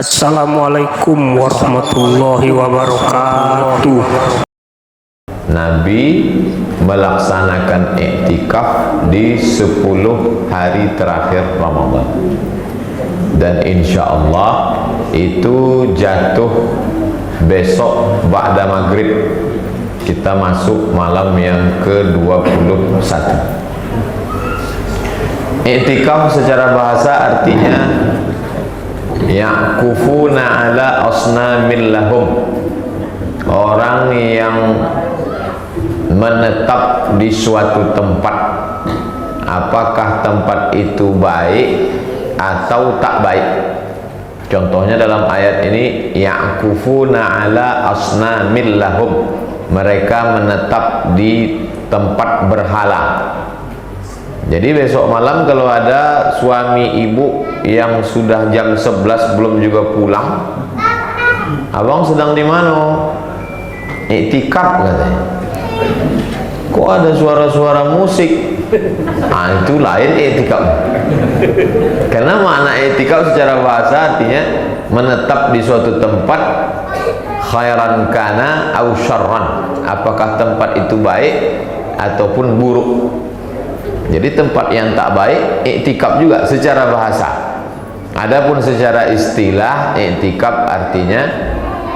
Assalamualaikum warahmatullahi wabarakatuh. Nabi melaksanakan iktikaf di 10 hari terakhir Ramadan, dan insya Allah itu jatuh besok ba'da maghrib. Kita masuk malam yang ke-21. Iktikaf secara bahasa artinya ya'kufuna ala asnamin lahum, orang yang menetap di suatu tempat, apakah tempat itu baik atau tak baik. Contohnya dalam ayat ini, ya'kufuna ala asnamin lahum, mereka menetap di tempat berhala. Jadi besok malam kalau ada suami ibu yang sudah jam 11 belum juga pulang, abang sedang di mana? Iktikaf katanya. Kok ada suara-suara musik? Nah, itu lain iktikaf. Karena makna iktikaf secara bahasa artinya menetap di suatu tempat, khairan kana au syarran, apakah tempat itu baik ataupun buruk. Jadi tempat yang tak baik iktikaf juga secara bahasa. Adapun secara istilah, iktikaf artinya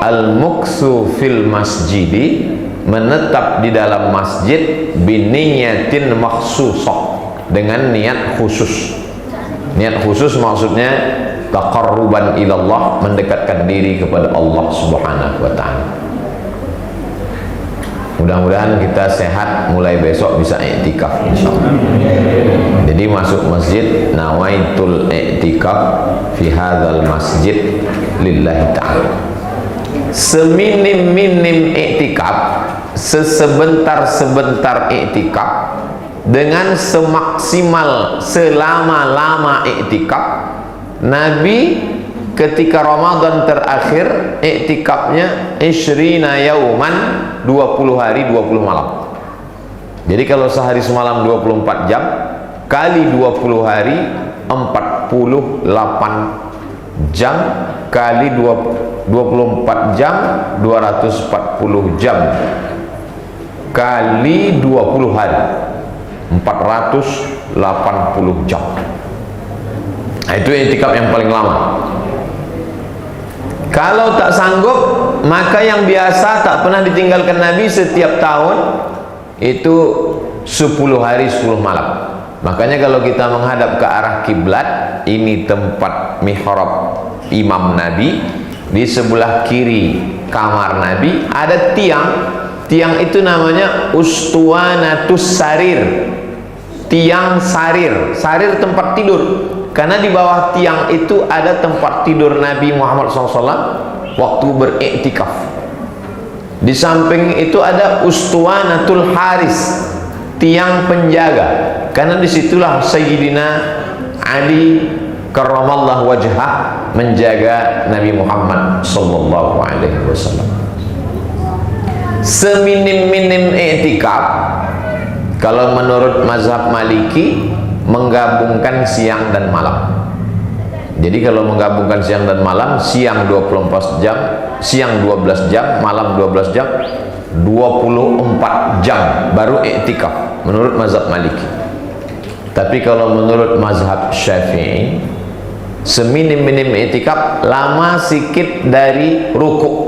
al-muksu fil masjidi, menetap di dalam masjid biniyatin makhsusah, dengan niat khusus. Niat khusus maksudnya taqarruban ilallah, mendekatkan diri kepada Allah Subhanahu wa ta'ala. Mudah-mudahan kita sehat, mulai besok bisa iktikaf insyaallah. Jadi masuk masjid, nawaitul iktikaf fi hadzal masjid lillahi ta'ala. Seminim-minim iktikaf, sesebentar-sebentar iktikaf, dengan semaksimal selama-lama iktikaf. Nabi ketika Ramadan terakhir iktikafnya isyrina yauman, 20 hari 20 malam. Jadi kalau sehari semalam 24 jam kali 20 hari 48 jam kali 24 jam 240 jam kali 20 hari 480 jam. Nah, itu iktikaf yang paling lama. Kalau tak sanggup, maka yang biasa tak pernah ditinggalkan Nabi setiap tahun itu 10 hari 10 malam. Makanya kalau kita menghadap ke arah kiblat, ini tempat mihrab imam Nabi, di sebelah kiri kamar Nabi ada tiang. Tiang itu namanya ustuwanatus sarir, tiang sarir. Sarir tempat tidur, karena di bawah tiang itu ada tempat tidur Nabi Muhammad SAW waktu beriktikaf. Di samping itu ada ustuwanatul haris, tiang penjaga, karena disitulah Sayyidina Ali karramallahu wajhah menjaga Nabi Muhammad SAW. Seminim-minim iktikaf kalau menurut mazhab Maliki menggabungkan siang dan malam. Jadi kalau menggabungkan siang dan malam, siang 24 jam, siang 12 jam, malam 12 jam, 24 jam baru iktikaf menurut mazhab Maliki. Tapi kalau menurut mazhab Syafi'i, seminim-minim iktikaf lama sikit dari ruku'.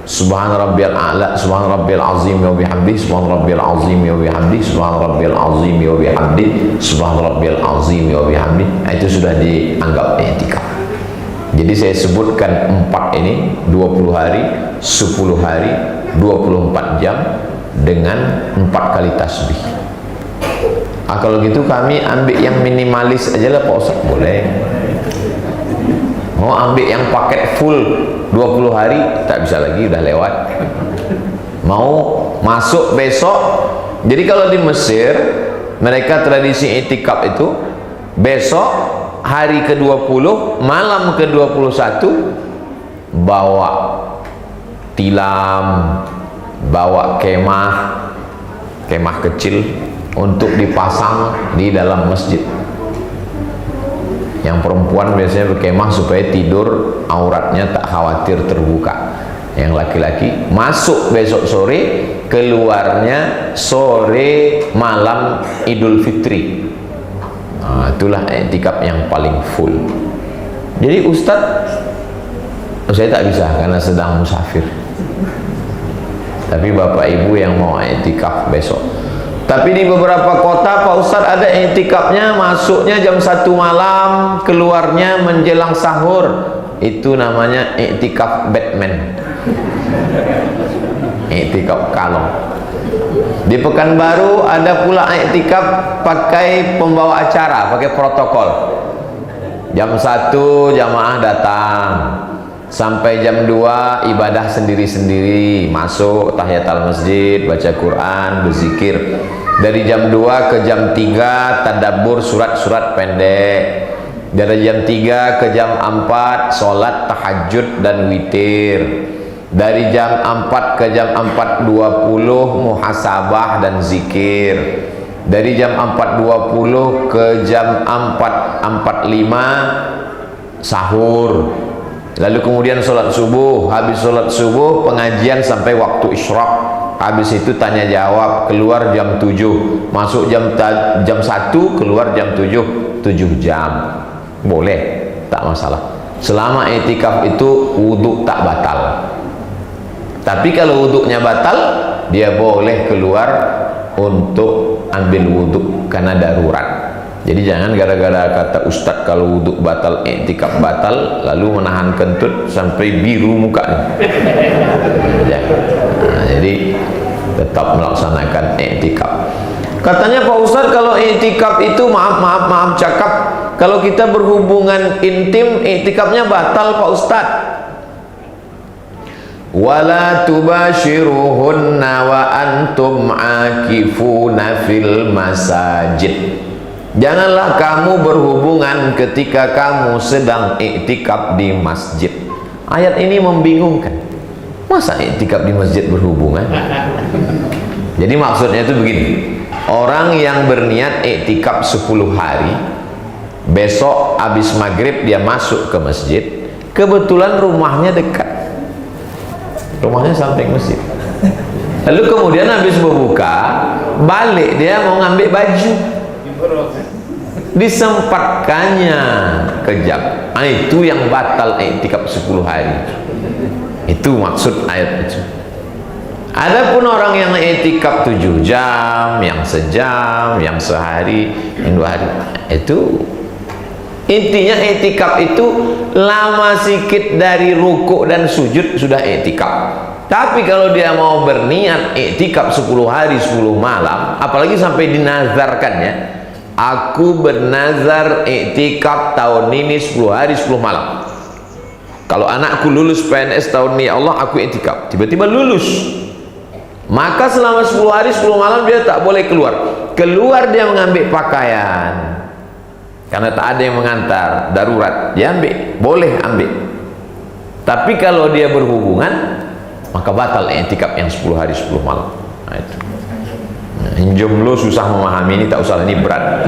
Subhan rabbiyal a'la, subhan rabbiyal azim wa bihamdi, subhan rabbiyal azim wa bihamdi, subhan rabbiyal azim wa bihamdi, subhan rabbiyal azim wa bihamdi. Itu sudah dianggap iktikaf. Jadi saya sebutkan 4 ini, 20 hari, 10 hari, 24 jam dengan 4 kali tasbih. Ah, kalau gitu kami ambil yang minimalis aja lah Pak Ustaz. Boleh. Mau ambil yang paket full 20 hari, tak bisa lagi, udah lewat. Mau masuk besok. Jadi kalau di Mesir mereka tradisi iktikaf itu besok hari ke-20 malam ke-21 bawa tilam, bawa kemah kecil untuk dipasang di dalam masjid. Yang perempuan biasanya berkemah supaya tidur auratnya tak khawatir terbuka. Yang laki-laki masuk besok sore, keluarnya sore malam Idul Fitri. Nah, itulah i'tikaf yang paling full. Jadi Ustadz, saya tak bisa karena sedang musafir. Tapi Bapak Ibu yang mau i'tikaf besok. Tapi di beberapa kota Pak Ustadz ada i'tikafnya, masuknya jam 1 malam, keluarnya menjelang sahur. Itu namanya i'tikaf Batman, i'tikaf kalong. Di Pekanbaru ada pula i'tikaf pakai pembawa acara, pakai protokol. Jam 1 jamaah datang, sampai jam 2 ibadah sendiri-sendiri, masuk tahiyatul masjid, baca Quran, berzikir. Dari jam 2 ke jam 3 tadabbur surat-surat pendek. Dari jam 3 ke jam 4 sholat tahajud dan witir. Dari jam 4 ke jam 4.20 muhasabah dan zikir. Dari jam 4.20 ke jam 4.45 sahur. Lalu kemudian sholat subuh. Habis sholat subuh pengajian sampai waktu isyraq. Habis itu tanya jawab, keluar jam 7, masuk jam 1, keluar jam 7, 7 jam. Boleh, tak masalah. Selama i'tikaf itu wudhu tak batal. Tapi kalau wudhunya batal, dia boleh keluar untuk ambil wudhu karena darurat. Jadi jangan gara-gara kata Ustadz kalau wudhu batal, i'tikaf batal, lalu menahan kentut sampai biru mukanya. Ya. Nah, jadi tetap melaksanakan i'tikaf. Katanya Pak Ustadz kalau i'tikaf itu maaf cakap, kalau kita berhubungan intim i'tikafnya batal Pak Ustadz. Wala tubashiruhunna wa antum akifuna fil masajid. Janganlah kamu berhubungan ketika kamu sedang i'tikaf di masjid. Ayat ini membingungkan. Masa i'tikaf di masjid berhubungan? Jadi maksudnya itu begini. Orang yang berniat i'tikaf 10 hari, besok habis maghrib dia masuk ke masjid, kebetulan rumahnya dekat. Rumahnya samping masjid. Lalu kemudian habis berbuka, balik dia mau ngambil baju. Disempatkannya kejap. Nah, itu yang batal i'tikaf 10 hari. Itu maksud ayat itu. Adapun orang yang i'tikaf 7 jam, yang sejam, yang sehari, yang 2 hari, itu intinya i'tikaf itu lama sikit dari rukuk dan sujud sudah i'tikaf. Tapi kalau dia mau berniat i'tikaf 10 hari 10 malam, apalagi sampai dinazarkannya, aku bernazar i'tikaf tahun ini 10 hari 10 malam. Kalau anakku lulus PNS tahun ini, ya Allah aku i'tikaf. Tiba-tiba lulus. Maka selama 10 hari 10 malam dia tak boleh keluar. Keluar dia mengambil pakaian. Karena tak ada yang mengantar, darurat. Dia ambil, boleh ambil. Tapi kalau dia berhubungan, maka batal i'tikaf yang 10 hari 10 malam. Nah, itu. Nah, jomblo susah memahami ini, tak usah, ini berat.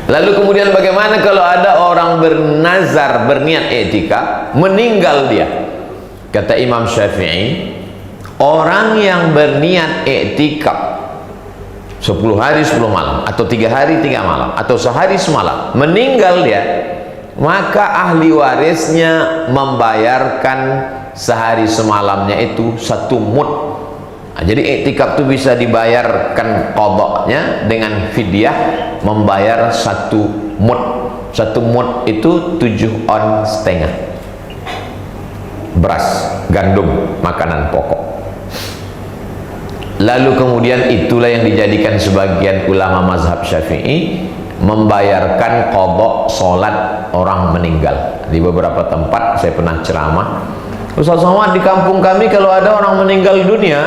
Lalu kemudian bagaimana kalau ada orang bernazar, berniat i'tikaf, meninggal dia? Kata Imam Syafi'i, orang yang berniat i'tikaf 10 hari 10 malam, atau 3 hari 3 malam, atau sehari semalam, meninggal dia, maka ahli warisnya membayarkan sehari semalamnya itu 1 mud. Nah, jadi i'tikaf itu bisa dibayarkan qadanya dengan fidyah, membayar 1 mud. 1 mud itu 7 on setengah beras, gandum, makanan pokok. Lalu kemudian itulah yang dijadikan sebagian ulama mazhab Syafi'i membayarkan qadha salat orang meninggal. Di beberapa tempat saya pernah ceramah, Ustaz Somad, di kampung kami kalau ada orang meninggal dunia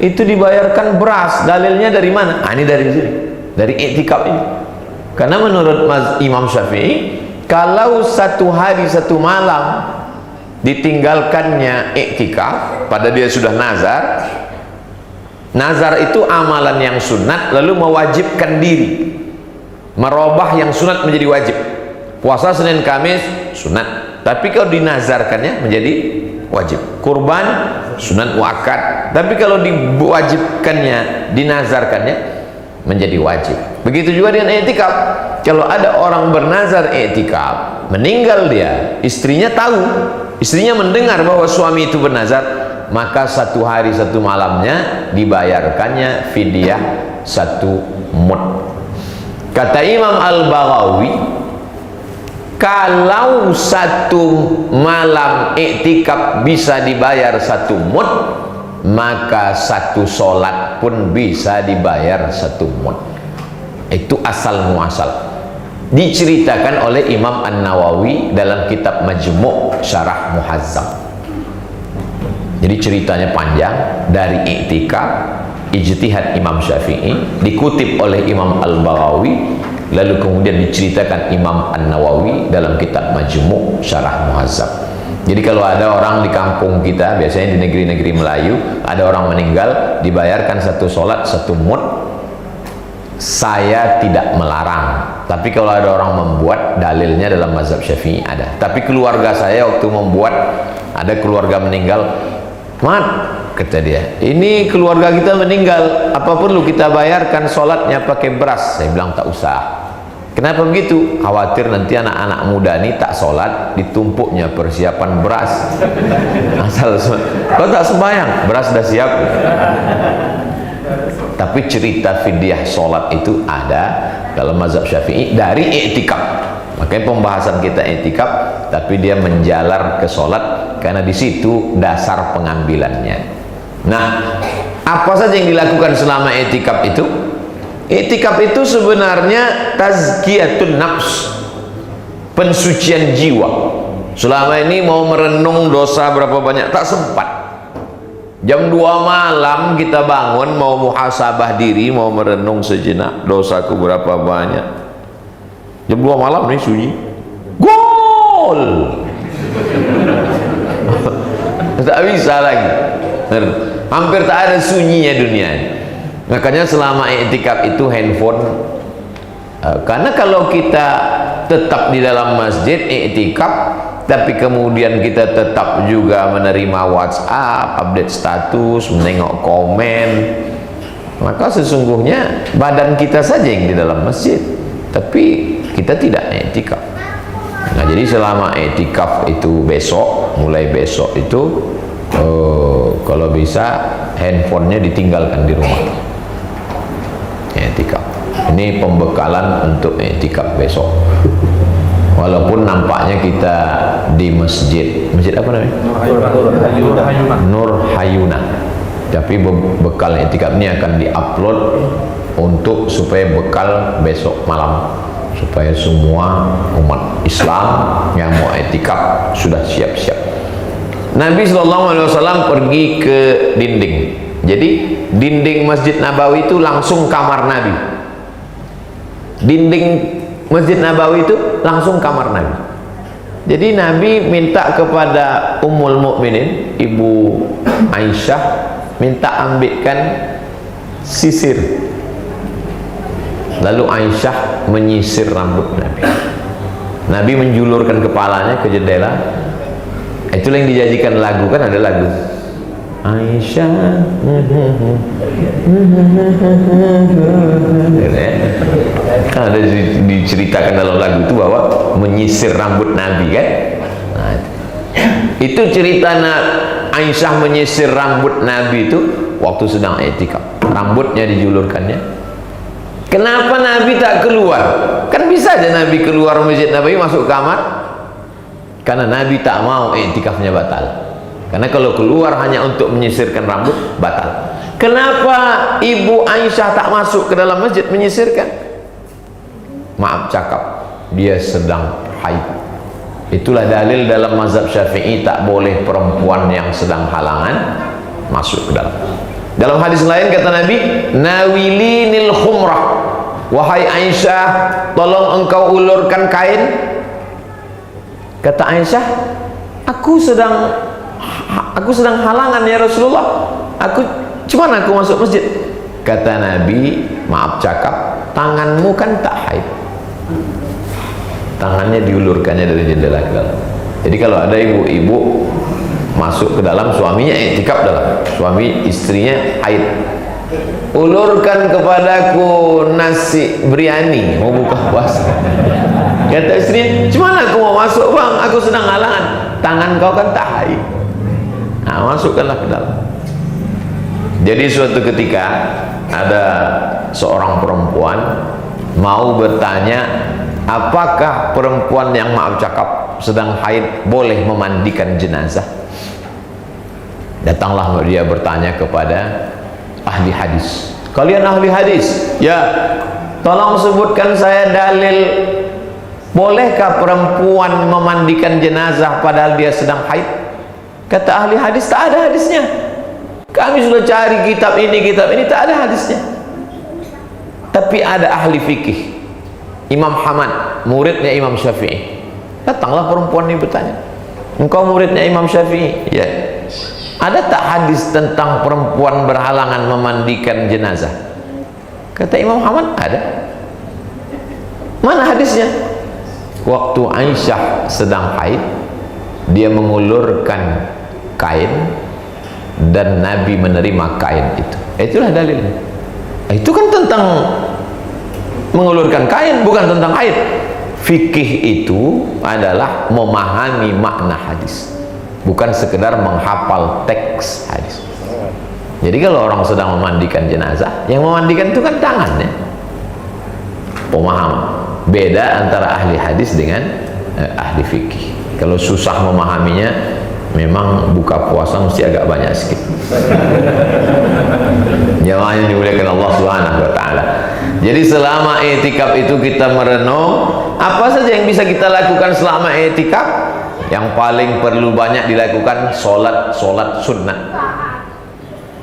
itu dibayarkan beras. Dalilnya dari mana? Ini dari sini, dari i'tikaf ini. Karena menurut Imam Syafi'i, kalau 1 hari 1 malam ditinggalkannya i'tikaf, pada dia sudah nazar. Nazar itu amalan yang sunat lalu mewajibkan diri. merubah yang sunat menjadi wajib. Puasa Senin Kamis sunat, tapi kalau dinazarkannya menjadi wajib. Kurban sunat muakkad, tapi kalau diwajibkannya, dinazarkannya menjadi wajib. Begitu juga dengan i'tikaf. Kalau ada orang bernazar i'tikaf, meninggal dia, istrinya tahu, istrinya mendengar bahwa suami itu bernazar, maka 1 hari 1 malamnya dibayarkannya fidyah 1 mud. Kata Imam Al-Baghawi, kalau 1 malam i'tikaf bisa dibayar 1 mud, maka 1 solat pun bisa dibayar 1 mud. Itu asal muasal, diceritakan oleh Imam An-Nawawi dalam kitab Majmu' Syarah Muhazzam. Jadi ceritanya panjang, dari i'tikaf, ijtihad Imam Syafi'i, dikutip oleh Imam Al-Baghawi, lalu kemudian diceritakan Imam An-Nawawi dalam kitab Majmu' Syarah Muhazzam. Jadi kalau ada orang di kampung kita, biasanya di negeri-negeri Melayu, ada orang meninggal, dibayarkan 1 solat 1 mud, saya tidak melarang. Tapi kalau ada orang membuat, dalilnya dalam mazhab Syafi'i ada. Tapi keluarga saya waktu membuat, ada keluarga meninggal, "Mat," kata dia, "ini keluarga kita meninggal, apa perlu kita bayarkan solatnya pakai beras?" Saya bilang tak usah. Kenapa begitu? Khawatir nanti anak-anak muda ini tak solat, ditumpuknya persiapan beras. Asal kalau tak sembahyang, beras sudah siap. Tapi cerita fidyah solat itu ada dalam mazhab Syafi'i dari i'tikaf. Makanya pembahasan kita i'tikaf, tapi dia menjalar ke solat karena di situ dasar pengambilannya. Nah, apa saja yang dilakukan selama i'tikaf itu? I'tikaf itu sebenarnya tazkiyatun nafs, pensucian jiwa. Selama ini mau merenung dosa berapa banyak, tak sempat. Jam 2 malam kita bangun, mau muhasabah diri, mau merenung sejenak, dosaku berapa banyak. Jam 2 malam nih sunyi, gol. Tak bisa lagi, hampir tak ada sunyinya dunia. Makanya selama i'tikaf itu handphone, karena kalau kita tetap di dalam masjid i'tikaf, tapi kemudian kita tetap juga menerima WhatsApp, update status, menengok komen, maka sesungguhnya badan kita saja yang di dalam masjid, tapi kita tidak i'tikaf. Nah, jadi selama i'tikaf itu besok, mulai besok itu kalau bisa handphonenya ditinggalkan di rumah. I'tikaf ini pembekalan untuk i'tikaf besok. Walaupun nampaknya kita di masjid apa namanya? Nur Hayuna. Tapi bekal i'tikaf ini akan diupload untuk supaya bekal besok malam, supaya semua umat Islam yang mau i'tikaf sudah siap-siap. Nabi SAW pergi ke dinding. Jadi dinding Masjid Nabawi itu langsung kamar Nabi. Dinding Masjid Nabawi itu langsung kamar Nabi. Jadi Nabi minta kepada Ummul Mukminin, Ibu Aisyah, minta ambilkan sisir. Lalu Aisyah menyisir rambut Nabi. Nabi menjulurkan kepalanya ke jendela. Itulah yang dijanjikan lagu, kan ada lagu Aisyah. Kan ada diceritakan dalam lagu itu bahwa menyisir rambut Nabi, kan? Nah, itu cerita Aisyah menyisir rambut Nabi itu waktu sedang i'tikaf. Rambutnya dijulurkannya. Kenapa Nabi tak keluar? Kan bisa aja Nabi keluar Masjid Nabawi masuk kamar. Karena Nabi tak mau i'tikafnya batal. Karena kalau keluar hanya untuk menyisirkan rambut, batal. Kenapa Ibu Aisyah tak masuk ke dalam masjid menyisirkan? Maaf cakap, dia sedang haid. Itulah dalil dalam mazhab Syafi'i tak boleh perempuan yang sedang halangan masuk ke dalam. Dalam hadis lain kata Nabi, nawilinil khumrah, wahai Aisyah, tolong engkau ulurkan kain. Kata Aisyah, aku sedang halangan ya Rasulullah, cuman aku masuk masjid. Kata Nabi, maaf cakap, tanganmu kan tak haid, Tangannya diulurkannya dari jendela ke dalam. Jadi kalau ada ibu-ibu masuk ke dalam, suaminya iktikaf dalam, suami istrinya haid, ulurkan kepadaku nasi biryani, mau buka puasa. Kata istrinya, gimana aku mau masuk bang, aku sedang halangan. Tangan kau kan tak haid. Nah, masukkanlah ke dalam. Jadi suatu ketika ada seorang perempuan mau bertanya, apakah perempuan yang maaf cakap sedang haid boleh memandikan jenazah? Datanglah dia bertanya kepada ahli hadis. Kalian ahli hadis? Ya. Tolong sebutkan saya dalil, bolehkah perempuan memandikan jenazah padahal dia sedang haid? Kata ahli hadis, tak ada hadisnya. Kami sudah cari kitab ini, tak ada hadisnya. Tapi ada ahli fikih, Imam Hamad, muridnya Imam Syafi'i. Datanglah perempuan ini bertanya, engkau muridnya Imam Syafi'i? Ya. Ada tak hadis tentang perempuan berhalangan memandikan jenazah? Kata Imam Hamad, ada. Mana hadisnya? Waktu Aisyah sedang haid, dia mengulurkan kain dan Nabi menerima kain itu. Itulah dalilnya. Itu kan tentang mengulurkan kain, bukan tentang haid. Fikih itu adalah memahami makna hadis, bukan sekedar menghafal teks hadis. Jadi kalau orang sedang memandikan jenazah, yang memandikan itu kan tangannya. Pemahaman. Beda antara ahli hadis dengan ahli fikih. Kalau susah memahaminya, memang buka puasa mesti agak banyak sedikit. Jamaah yang dimuliakan Allah Subhanahu wa taala. Jadi selama i'tikaf itu kita merenung apa saja yang bisa kita lakukan selama i'tikaf. Yang paling perlu banyak dilakukan solat sunnah.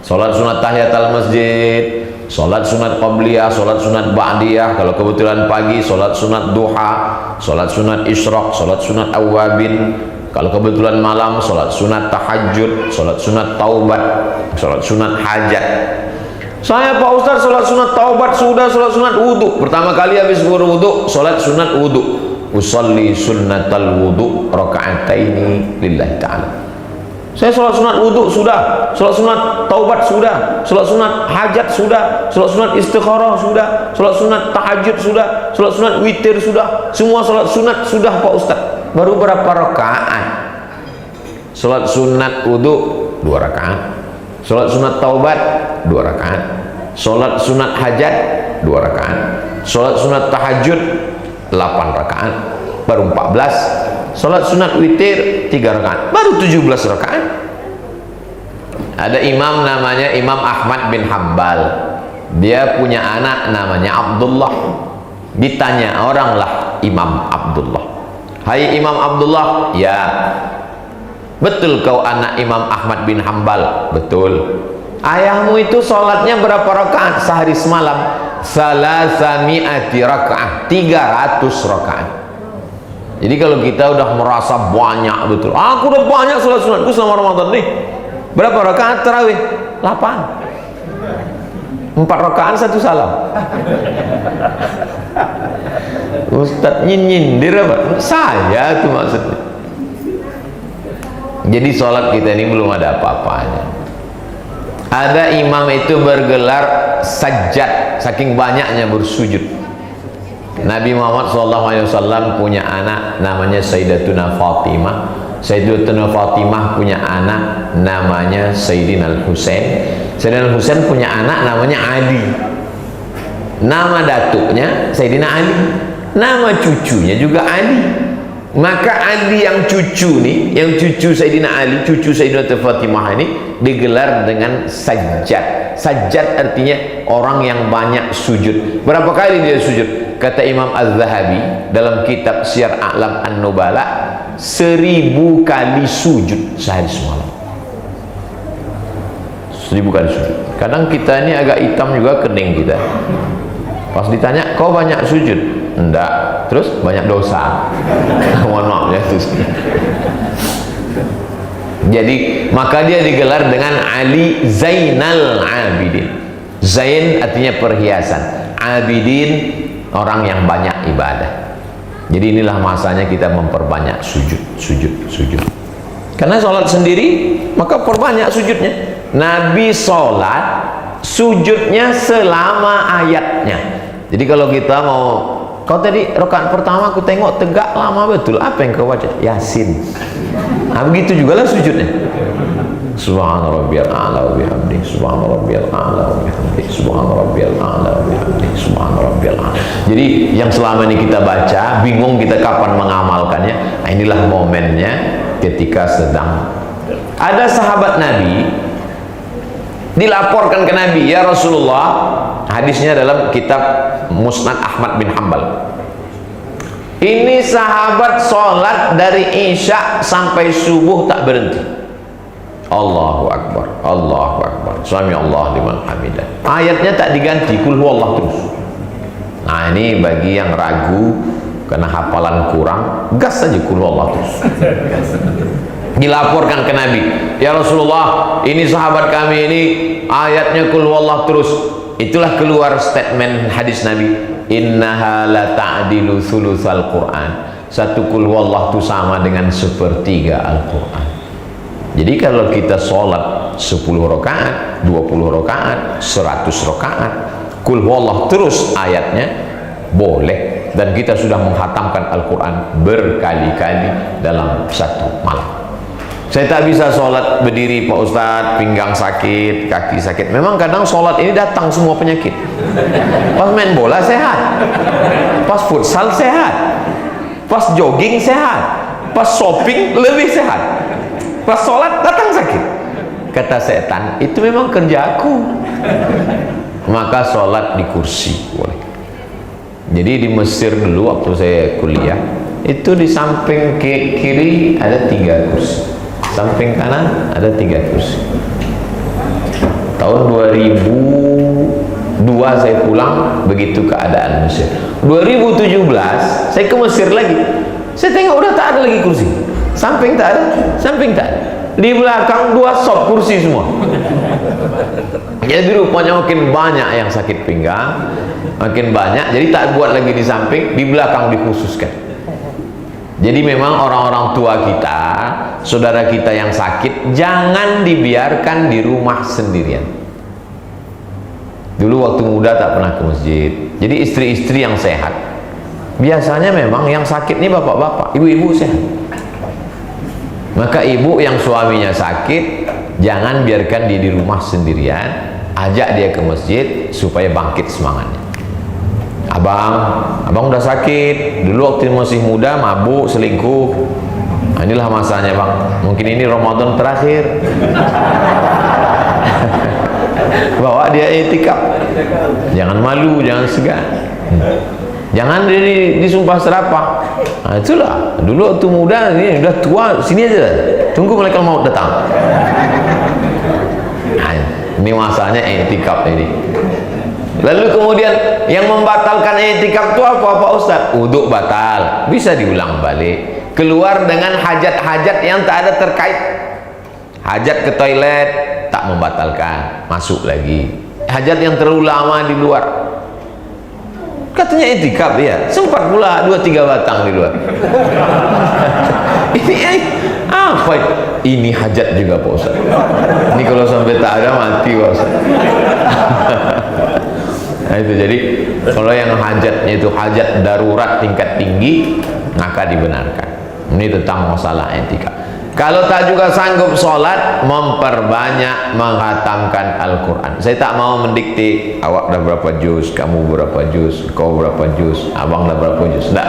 Solat sunat tahiyatul masjid, solat sunat qabliyah, solat sunat ba'diyah. Kalau kebetulan pagi, solat sunat duha, solat sunat isyraq, solat sunat awabin. Kalau kebetulan malam, solat sunat tahajud, solat sunat taubat, solat sunat hajat. Saya Pak Ustaz solat sunat taubat sudah, solat sunat wudhu. Pertama kali habis berwudhu, solat sunat wudhu. Usalli sunnatal wudhu raka'ataini lillahi ta'ala. Saya sholat sunat wudhu sudah, sholat sunat taubat sudah, sholat sunat hajat sudah, sholat sunat istikharah sudah, sholat sunat tahajud sudah, sholat sunat witir sudah, semua sholat sunat sudah Pak Ustaz. Baru berapa rakaat? Sholat sunat wudhu 2 rakaat, sholat sunat taubat 2 rakaat, sholat sunat hajat 2 rakaat, sholat sunat tahajud 8 rakaat, baru 14. Salat sunat witir 3 rakaat, baru 17 rakaat. Ada imam namanya Imam Ahmad bin Hambal. Dia punya anak namanya Abdullah. Ditanya oranglah Imam Abdullah, "Hai Imam Abdullah, ya, betul kau anak Imam Ahmad bin Hambal?" "Betul." "Ayahmu itu sholatnya berapa rakaat sehari semalam?" "Salasami'ati rakaat, 300 rakaat. Jadi kalau kita udah merasa banyak betul, aku udah banyak sholat sunatku selama Ramadan nih. Berapa rakaat tarawih? 8. 4 rakaat 1 salam. Ustadz nyindir apa? Saya tuh maksudnya. Jadi sholat kita ini belum ada apa-apanya. Ada imam itu bergelar sajjad, saking banyaknya bersujud. Nabi Muhammad SAW punya anak namanya Sayyidatuna Fatimah. Sayyidatuna Fatimah punya anak namanya Sayyidina Al-Husain. Sayyidina Al-Husain punya anak namanya Ali. Nama datuknya Sayyidina Ali, nama cucunya juga Ali. Maka Ali yang cucu nih, yang cucu Sayyidina Ali, cucu Sayyidina Fatimah ini digelar dengan sajjad. Sajjad artinya orang yang banyak sujud. Berapa kali dia sujud? Kata Imam Az-Zahabi dalam kitab Syiar A'lam An-Nubala, 1000 kali sujud sehari semalam. 1000 kali sujud. Kadang kita ini agak hitam juga kening kita. Pas ditanya, "Kau banyak sujud?" "Enggak." "Terus banyak dosa?" Mohon maaf ya. Jadi maka dia digelar dengan Ali Zainal Abidin. Zain artinya perhiasan, Abidin orang yang banyak ibadah. Jadi inilah masanya kita memperbanyak sujud. Karena sholat sendiri, maka perbanyak sujudnya. Nabi sholat, sujudnya selama ayatnya. Jadi kalau kita mau, kau tadi rakaat pertama aku tengok tegak lama betul, apa yang kau baca? Yasin. Nah begitu juga lah sujudnya. Subhana rabbiyal a'la wa bihamdihi, subhana rabbiyal a'la wa bihamdihi, subhana rabbiyal a'la wa bihamdihi, subhana rabbiyal a'la. Jadi yang selama ini kita baca, bingung kita kapan mengamalkannya. Nah, inilah momennya ketika sedang ada sahabat Nabi dilaporkan ke Nabi, ya Rasulullah, hadisnya dalam kitab Musnad Ahmad bin Hanbal. Ini sahabat sholat dari Isya sampai subuh tak berhenti. Allahu Akbar, Allahu Akbar, Sami Allah liman hamidah. Ayatnya tak diganti, kul huwallah terus. Nah ini bagi yang ragu karena hafalan kurang, gas saja kul huwallah terus. Dilaporkan ke Nabi, ya Rasulullah, ini sahabat kami ini ayatnya kul huwallah terus. Itulah keluar statement hadis Nabi, innaha la ta'dilu thulutsal Qur'an. Satu kul huwallah itu sama dengan sepertiga Al-Qur'an. Jadi kalau kita sholat 10 rakaat, 20 rakaat, 100 rakaat, kul huwallah terus ayatnya, boleh. Dan kita sudah menghatamkan Al-Quran berkali-kali dalam satu malam. Saya tak bisa sholat berdiri Pak Ustadz, pinggang sakit, kaki sakit. Memang kadang sholat ini datang semua penyakit. Pas main bola sehat, pas futsal sehat, pas jogging sehat, pas shopping lebih sehat. Pas sholat datang sakit. Kata setan, itu memang kerjaku. Maka sholat di kursi boleh. Jadi di Mesir dulu waktu saya kuliah, itu di samping kiri ada 3 kursi, samping kanan ada 3 kursi. Tahun 2002 saya pulang, begitu keadaan Mesir. 2017 saya ke Mesir lagi, saya tengok udah tak ada lagi kursi. Samping tak ada, samping tak ada. Di belakang 2 sop kursi semua. Jadi rupanya makin banyak yang sakit pinggang, makin banyak. Jadi tak buat lagi di samping, di belakang dikhususkan. Jadi memang orang-orang tua kita, saudara kita yang sakit, jangan dibiarkan di rumah sendirian. Dulu waktu muda tak pernah ke masjid. Jadi istri-istri yang sehat, biasanya memang yang sakit ini bapak-bapak, ibu-ibu sehat. Maka ibu yang suaminya sakit, jangan biarkan dia di rumah sendirian, ajak dia ke masjid supaya bangkit semangatnya. Abang udah sakit, dulu waktu masih muda mabuk, selingkuh. Nah, inilah masanya bang, mungkin ini Ramadan terakhir. Bawa dia itikaf, jangan malu, jangan segan. Jangan disumpah serapah. Nah, itulah dulu waktu muda, ini udah tua, sini aja, tunggu malaikat maut datang. Nah, ini masanya i'tikaf ini. Lalu kemudian yang membatalkan i'tikaf itu apa Pak Ustaz? Wudhu batal, bisa diulang balik. Keluar dengan hajat-hajat yang tak ada terkait. Hajat ke toilet tak membatalkan, masuk lagi. Hajat yang terlalu lama di luar, katanya i'tikaf ya, sempat pula 2-3 batang di luar. Ini apa? Ini hajat juga Pak Ustaz. Ini kalau sampai tak ada mati Pak Ustaz. Nah itu, jadi kalau yang hajatnya itu hajat darurat tingkat tinggi, maka dibenarkan. Ini tentang masalah i'tikaf. Kalau tak juga sanggup sholat, memperbanyak menghatamkan Al-Quran. Saya tak mau mendikte, awak dah berapa juz, kamu berapa juz, kau berapa juz, abang dah berapa juz. Tidak,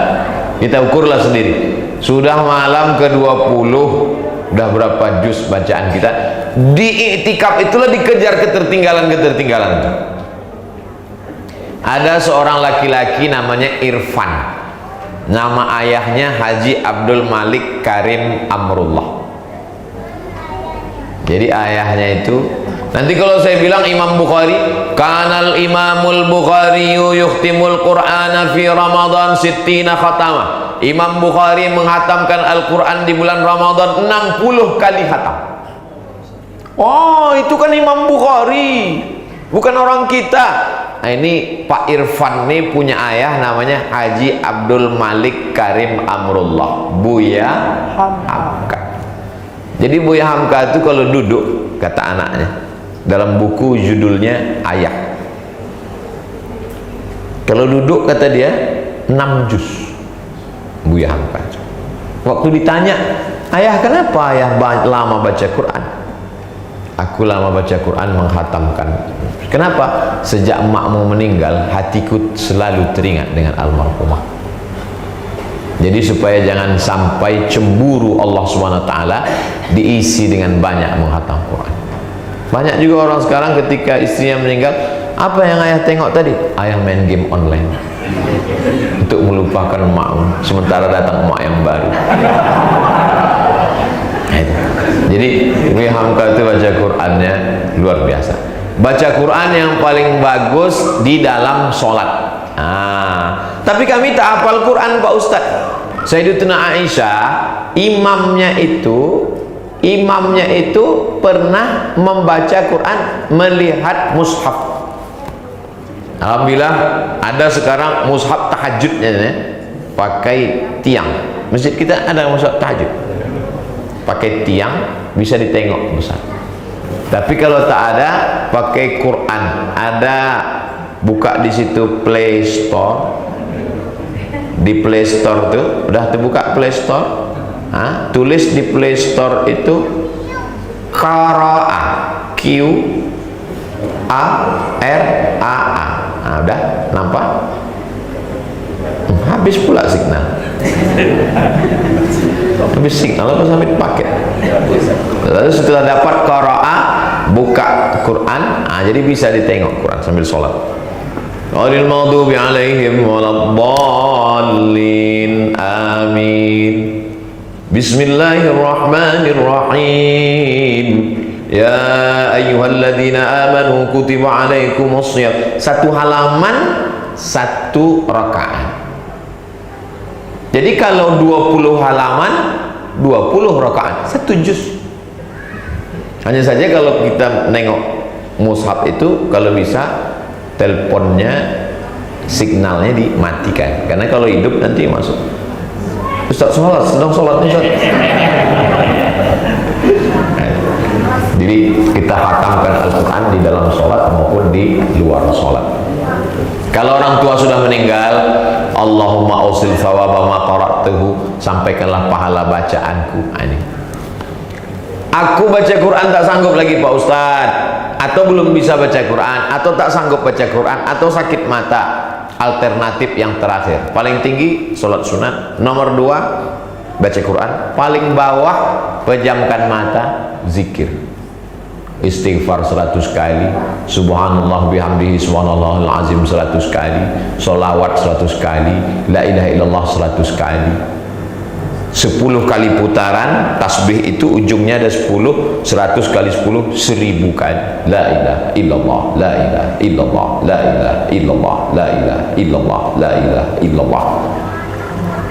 kita ukurlah sendiri. Sudah malam ke-20, dah berapa juz bacaan kita. Di i'tikaf itulah dikejar ketertinggalan-ketertinggalan. Ada seorang laki-laki namanya Irfan. Nama ayahnya Haji Abdul Malik Karim Amrullah. Jadi ayahnya itu, nanti kalau saya bilang Imam Bukhari, kanal Imamul Bukhari yukhtimul Qur'ana fi Ramadan sittina khatama. Imam Bukhari menghatamkan Al-Quran di bulan Ramadan 60 kali khatam. Oh, itu kan Imam Bukhari, bukan orang kita. ini Pak Irfan nih punya ayah namanya Haji Abdul Malik Karim Amrullah, Buya Hamka. Jadi Buya Hamka itu kalau duduk, kata anaknya, dalam buku judulnya Ayah, kalau duduk kata dia 6 juz. Buya Hamka. Waktu ditanya, ayah kenapa ayah lama baca Quran? Aku lama baca Quran menghatamkan. Kenapa? Sejak emakmu meninggal, hatiku selalu teringat dengan almarhumah. Jadi supaya jangan sampai cemburu Allah SWT, diisi dengan banyak menghatam Quran. Banyak juga orang sekarang ketika istrinya meninggal, apa yang ayah tengok tadi? Ayah main game online untuk melupakan emakmu, sementara datang emak yang baru. Jadi Buya Hamka itu baca Qurannya luar biasa. Baca Quran yang paling bagus di dalam sholat. Tapi kami tak hafal Quran Pak Ustaz. Sayyidatuna Aisyah, imamnya itu pernah membaca Quran melihat mushaf. Alhamdulillah ada sekarang mushaf tahajudnya pakai tiang. Masjid kita ada mushaf tahajud pakai tiang, bisa ditengok besar. Tapi kalau tak ada, pakai Quran. Ada, buka di situ Play Store. Di Play Store tuh udah terbuka Play Store. Tulis di Play Store itu Qara'a, Q-A-R-A-A. Udah nampak? Habis pula signal. Habis signal apa sampai dipakai. Lalu setelah dapat qara'a, buka Quran, jadi bisa ditengok Quran sambil sholat. Ghairil maghdubi alaihim waladdallin. Amin. Bismillahirrahmanirrahim. Ya ayyuhalladzina amanu kutiba alaikumus shiyam. Satu halaman, satu rakaat. Jadi kalau 20 halaman 20 rakaat, 1 juz. Hanya saja kalau kita nengok mushaf itu, kalau bisa teleponnya signalnya dimatikan, karena kalau hidup nanti masuk. Ustaz sholat, sedang sholat Ustaz. Jadi kita hatamkan Al-Quran di dalam sholat maupun di luar sholat. Kalau orang tua sudah meninggal, Allahumma ausil thawaba ma qara'tuhu, sampaikanlah pahala bacaanku. Ini. Aku baca Quran tak sanggup lagi Pak Ustaz, atau belum bisa baca Quran, atau tak sanggup baca Quran, atau sakit mata. Alternatif yang terakhir, paling tinggi sholat sunat, nomor 2 baca Quran, paling bawah pejamkan mata, zikir. Istighfar 100 kali, subhanallah bihamdihi subhanallahul azim 100 kali, solawat 100 kali, la ilaha illallah 100 kali, 10 kali putaran tasbih itu ujungnya ada 10, 100 kali 10 1000 kali, la ilaha illallah, la ilaha illallah, la ilaha illallah, la ilaha illallah, la ilaha illallah.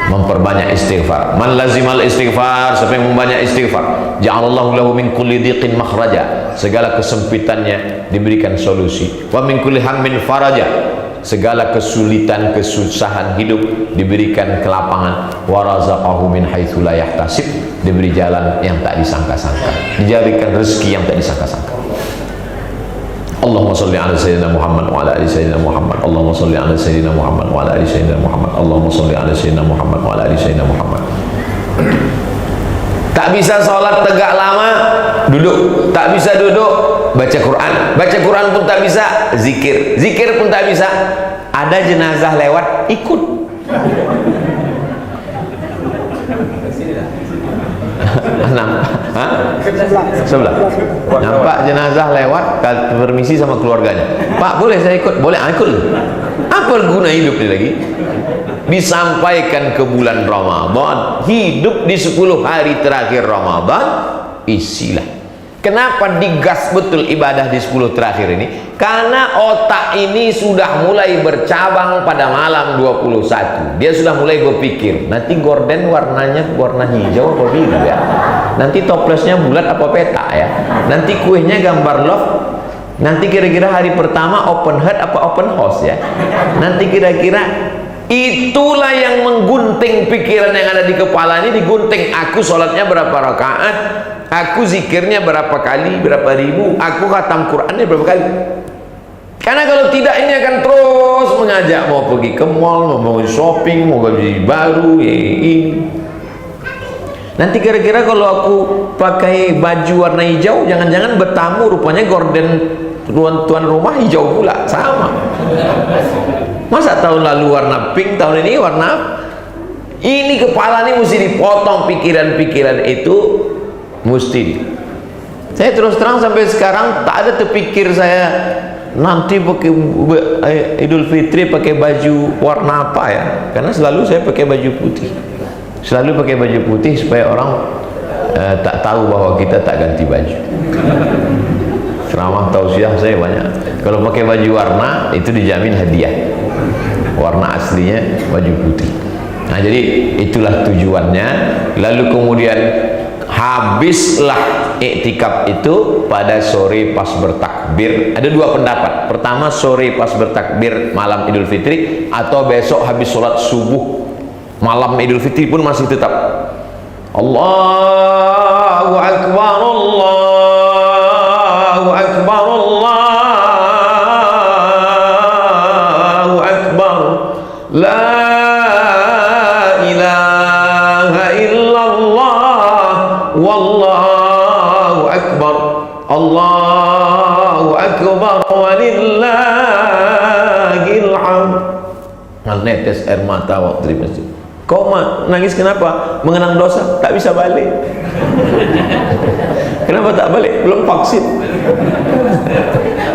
Memperbanyak istighfar. Man lazimal istighfar, siapa yang membanyak istighfar, ja'alallahu lahu min kulli dhiqin makhraja, segala kesempitannya diberikan solusi. Wa min kulli hammin faraja, segala kesulitan kesusahan hidup diberikan kelapangan. Wa razaqahu min haitsu la yahtasib, diberi jalan yang tak disangka-sangka, diberikan rezeki yang tak disangka-sangka. Allahumma salli ala sayyidina Muhammad wa ala ali sayyidina Muhammad. Allahumma salli ala sayyidina Muhammad wa ala ali sayyidina Muhammad. Allahumma salli ala sayyidina Muhammad wa ala ali sayyidina Muhammad. Tak bisa sholat tegak lama, duduk. Tak bisa duduk, baca Quran. Baca Quran pun tak bisa, zikir. Zikir pun tak bisa. Ada jenazah lewat, ikut. Sebelah. Nampak jenazah lewat, permisi sama keluarganya. Pak, boleh saya ikut? Boleh, ikut. Apa guna hidup ini lagi? Disampaikan ke bulan Ramadan, hidup di 10 hari terakhir Ramadan, isilah. Kenapa digas betul ibadah di 10 terakhir ini? Karena otak ini sudah mulai bercabang pada malam 21. Dia sudah mulai berpikir, nanti gorden warnanya warna hijau atau biru ya? Nanti toplesnya bulat apa peta ya? Nanti kuenya gambar love Nanti kira-kira hari pertama open heart apa open house ya? Nanti kira-kira itulah yang menggunting pikiran yang ada di kepala ini, digunting. Aku sholatnya berapa rakaat, aku zikirnya berapa kali, berapa ribu, aku khatam Qurannya berapa kali. Karena kalau tidak ini akan terus mengajak mau pergi ke mall, mau shopping, mau beli baru, ini. Nanti kira-kira kalau aku pakai baju warna hijau, jangan-jangan bertamu rupanya gorden tuan rumah hijau pula, sama. Masa tahun lalu warna pink, tahun ini warna ini. Kepala ini mesti dipotong, pikiran-pikiran itu mesti. Saya terus terang sampai sekarang tak ada terpikir saya nanti pakai Idul Fitri pakai baju warna apa ya, karena selalu saya pakai baju putih, selalu pakai baju putih supaya orang tak tahu bahwa kita tak ganti baju. Ceramah tausiah saya banyak, kalau pakai baju warna itu dijamin hadiah, warna aslinya baju putih. Nah, jadi itulah tujuannya. Lalu kemudian habislah iktikaf itu pada sore pas bertakbir. Ada dua pendapat. Pertama, sore pas bertakbir malam Idul Fitri, atau besok habis sholat subuh malam Idul Fitri pun masih tetap Allahu Akbar, Allahu Akbar, Allahu Akbar, la ilaha illallah, wallahu akbar, Allahu akbar, walillahil hamd. Menetes air mata waktu di masjid. Kau nangis kenapa? Mengenang dosa, tak bisa balik. Kenapa tak balik? Belum vaksin.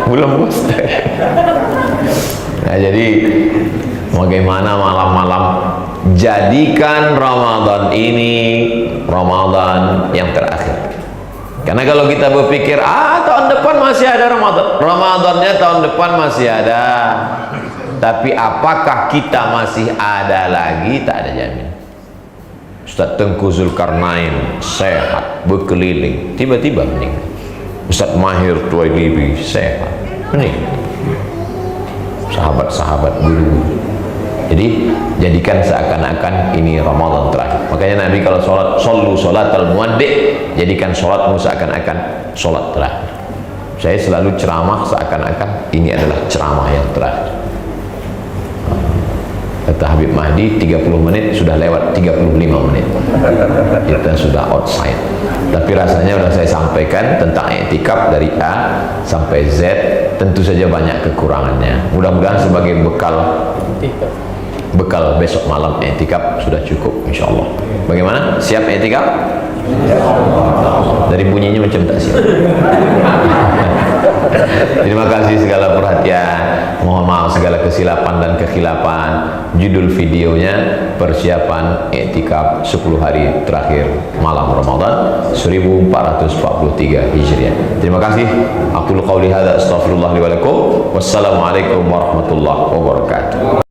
Belum booster. Nah, jadi bagaimana malam-malam jadikan Ramadan ini Ramadan yang terakhir. Karena kalau kita berpikir tahun depan masih ada Ramadan, Ramadannya tahun depan masih ada, tapi apakah kita masih ada lagi? Tak ada jamin. Ustaz Tengku Zulkarnain sehat berkeliling, tiba-tiba meninggal. Ustaz Mahir Tuwailibi sehat meninggal. Sahabat-sahabat guru. Jadi jadikan seakan-akan ini Ramadan terakhir. Makanya Nabi kalau sholat, sallu sholatal muwaddi', jadikan sholatmu seakan-akan sholat terakhir. Saya selalu ceramah seakan-akan ini adalah ceramah yang terakhir. Kata Habib Mahdi, 30 menit sudah lewat 35 menit, kita sudah outside. Tapi rasanya sudah saya sampaikan tentang i'tikaf dari A sampai Z. Tentu saja banyak kekurangannya. Mudah-mudahan sebagai bekal besok malam i'tikaf sudah cukup, insyaallah. Bagaimana? Siap i'tikaf? Dari bunyinya macam tak siap. Terima kasih segala perhatian, mohon maaf segala kesilapan dan kekhilafan. Judul videonya persiapan i'tikaf 10 hari terakhir malam Ramadan 1443 Hijriah. Terima kasih. Aqulu qauli hadza astaghfirullah li wa lakum. Wassalamualaikum warahmatullahi wabarakatuh.